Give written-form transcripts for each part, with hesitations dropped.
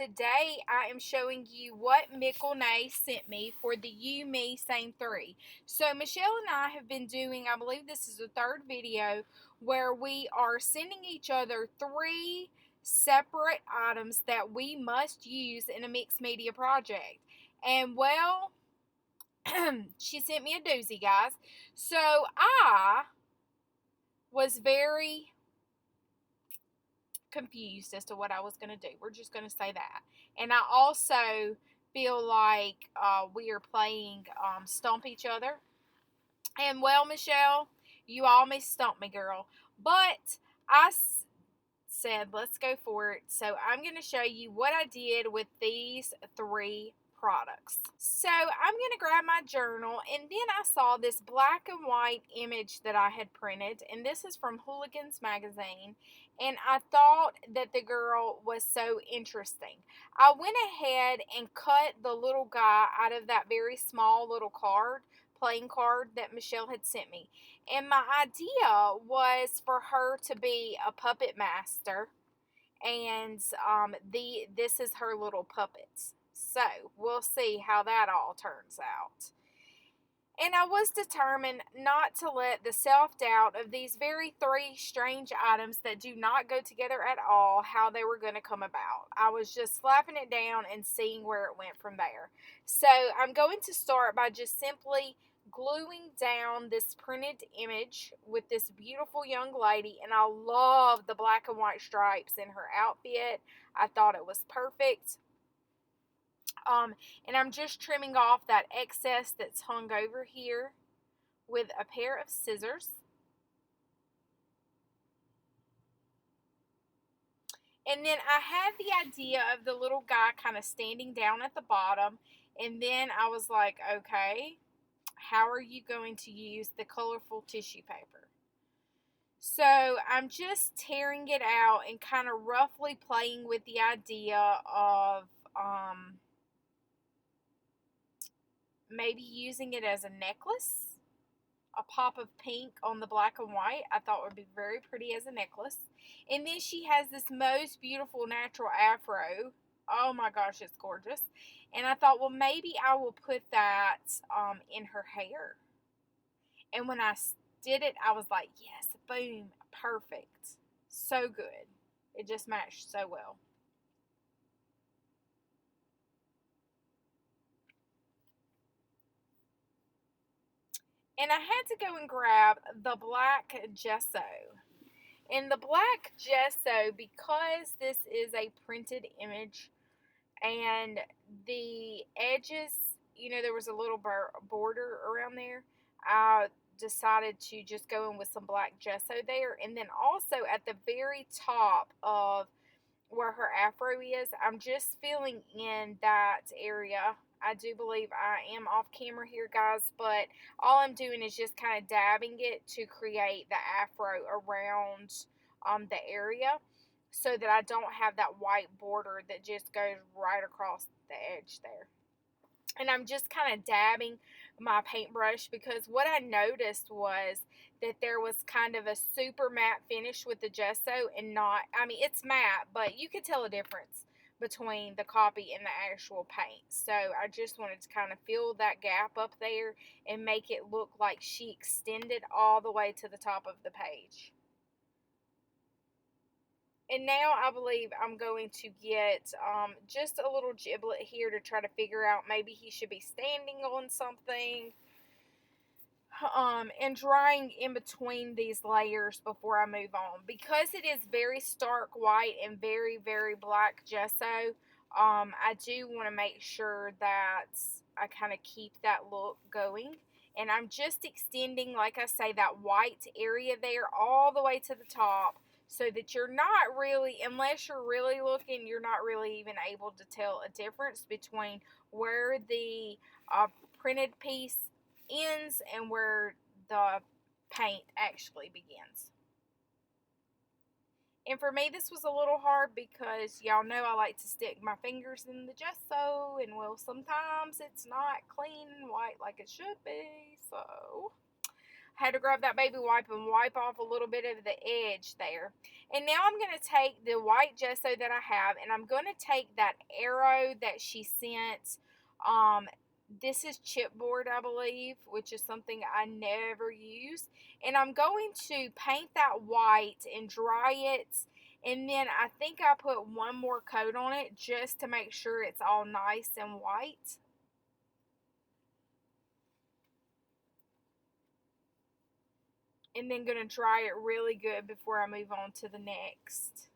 today I am showing you what Nay sent me for the You Me Same 3. So Michelle and I have been doing, I believe this is the third video, where we are sending each other 3 separate items that we must use in a mixed media project. And well, she sent me a doozy, guys. So I was very confused as to what I was going to do. We're just going to say that. And I also feel like we are playing Stump Each Other. And well, Michelle, you always stump me, girl. But I said, let's go for it. So I'm going to show you what I did with these 3 products. So I'm going to grab my journal, and then I saw this black and white image that I had printed, and this is from Hooligans magazine, and I thought that the girl was so interesting. I went ahead and cut the little guy out of that very small little playing card that Michelle had sent me, and my idea was for her to be a puppet master, and this is her little puppets. So we'll see how that all turns out. And I was determined not to let the self-doubt of these very 3 strange items that do not go together at all, how they were going to come about. I was just slapping it down and seeing where it went from there. So I'm going to start by just simply gluing down this printed image with this beautiful young lady, and I love the black and white stripes in her outfit. I thought it was perfect. And I'm just trimming off that excess that's hung over here with a pair of scissors. And then I had the idea of the little guy kind of standing down at the bottom, and then I was like, okay, how are you going to use the colorful tissue paper? So I'm just tearing it out and kind of roughly playing with the idea of maybe using it as a necklace. A pop of pink on the black and white I thought would be very pretty as a necklace. And then she has this most beautiful natural afro. Oh my gosh, it's gorgeous. And I thought, well, maybe I will put that in her hair. And when I did it, I was like, yes, boom, perfect. So good. It just matched so well. And I had to go and grab the black gesso. And the black gesso, because this is a printed image and the edges, there was a little border around there, I decided to just go in with some black gesso there. And then also at the very top of where her afro is, I'm just filling in that area. I do believe I am off camera here, guys, but all I'm doing is just kind of dabbing it to create the afro around the area, so that I don't have that white border that just goes right across the edge there. And I'm just kind of dabbing my paintbrush, because what I noticed was that there was kind of a super matte finish with the gesso, and not, I mean, it's matte, but you could tell a difference between the copy and the actual paint. So I just wanted to kind of fill that gap up there and make it look like she extended all the way to the top of the page. And now I believe I'm going to get just a little giblet here to try to figure out maybe he should be standing on something. And drying in between these layers before I move on. Because it is very stark white and very, very black gesso, I do want to make sure that I kind of keep that look going. And I'm just extending, like I say, that white area there all the way to the top, so that you're not really, unless you're really looking, you're not really even able to tell a difference between where the printed piece ends and where the paint actually begins. And for me, this was a little hard because y'all know I like to stick my fingers in the gesso, and well, sometimes it's not clean and white like it should be, so I had to grab that baby wipe and wipe off a little bit of the edge there. And now I'm going to take the white gesso that I have, and I'm going to take that arrow that she sent. This is chipboard, I believe, which is something I never use. And I'm going to paint that white and dry it. And then I think I put one more coat on it just to make sure it's all nice and white. And then going to dry it really good before I move on to the next.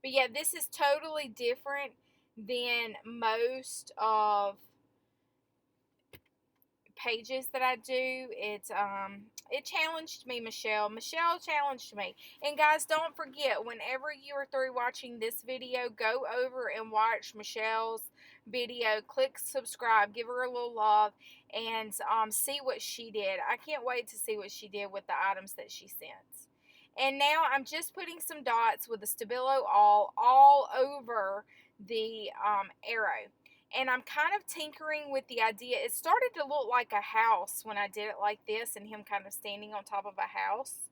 But yeah, this is totally different than most of pages that I do. It challenged me, Michelle. Michelle challenged me. And guys, don't forget, whenever you are through watching this video, go over and watch Michelle's video. Click subscribe, give her a little love, and see what she did. I can't wait to see what she did with the items that she sent. And now I'm just putting some dots with the Stabilo all over the arrow. And I'm kind of tinkering with the idea. It started to look like a house when I did it like this, and him kind of standing on top of a house.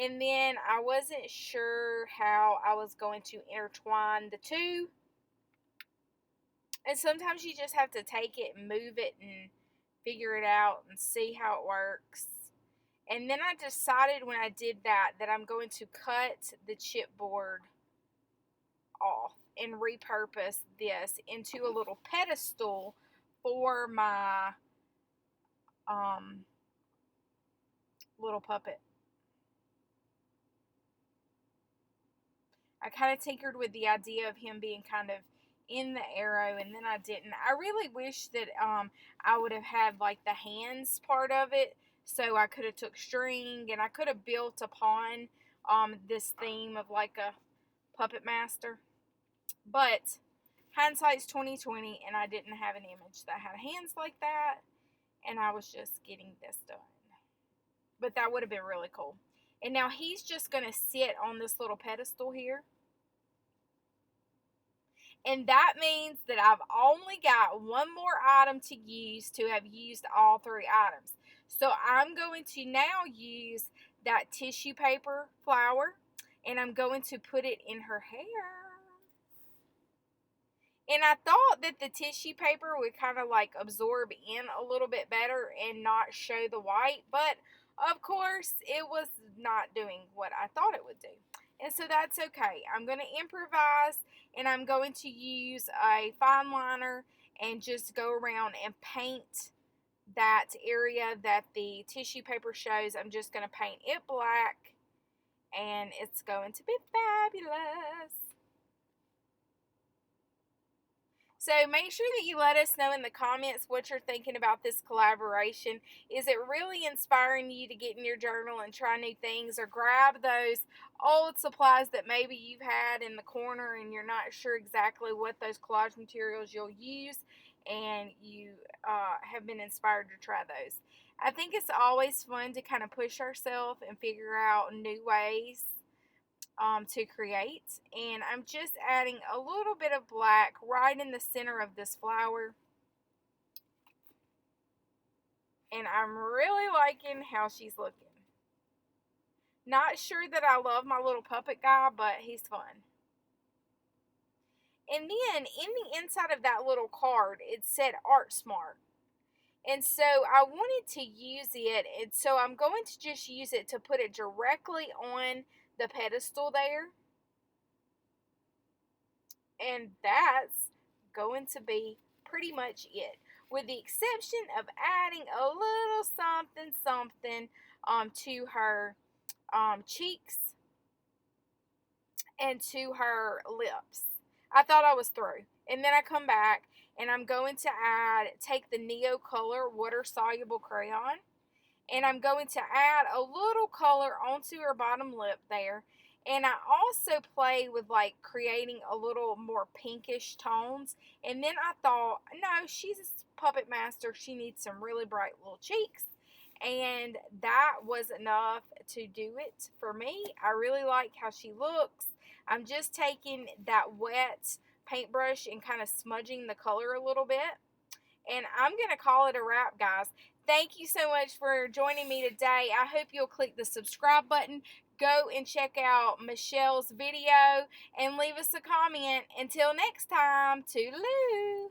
And then I wasn't sure how I was going to intertwine the two. And sometimes you just have to take it and move it and figure it out and see how it works. And then I decided when I did that I'm going to cut the chipboard off and repurpose this into a little pedestal for my little puppet. I kind of tinkered with the idea of him being kind of in the arrow, and then I didn't. I really wish that I would have had like the hands part of it, so I could have took string and I could have built upon this theme of like a puppet master. But hindsight's 2020, and I didn't have an image that had hands like that, and I was just getting this done. But that would have been really cool. And now he's just going to sit on this little pedestal here. And that means that I've only got one more item to use to have used all three items. So I'm going to now use that tissue paper flower, and I'm going to put it in her hair. And I thought that the tissue paper would kind of like absorb in a little bit better and not show the white. But of course, it was not doing what I thought it would do. And so that's okay. I'm going to improvise, and I'm going to use a fine liner and just go around and paint that area that the tissue paper shows. I'm just going to paint it black, and it's going to be fabulous. So make sure that you let us know in the comments what you're thinking about this collaboration. Is it really inspiring you to get in your journal and try new things, or grab those old supplies that maybe you've had in the corner and you're not sure exactly what those collage materials you'll use, and you have been inspired to try those. I think it's always fun to kind of push ourselves and figure out new ways to create. And I'm just adding a little bit of black right in the center of this flower, and I'm really liking how she's looking. Not sure that I love my little puppet guy, but he's fun. And then in the inside of that little card, it said Art Smart. And so I wanted to use it, and so I'm going to just use it to put it directly on the pedestal there. And that's going to be pretty much it, with the exception of adding a little something to her cheeks and to her lips. I thought I was through, and then I come back and I'm going to take the Neo Color water soluble crayon, and I'm going to add a little color onto her bottom lip there. And I also play with like creating a little more pinkish tones. And then I thought, no, she's a puppet master. She needs some really bright little cheeks. And that was enough to do it for me. I really like how she looks. I'm just taking that wet paintbrush and kind of smudging the color a little bit. And I'm going to call it a wrap, guys. Thank you so much for joining me today. I hope you'll click the subscribe button. Go and check out Michelle's video and leave us a comment. Until next time, toodaloo.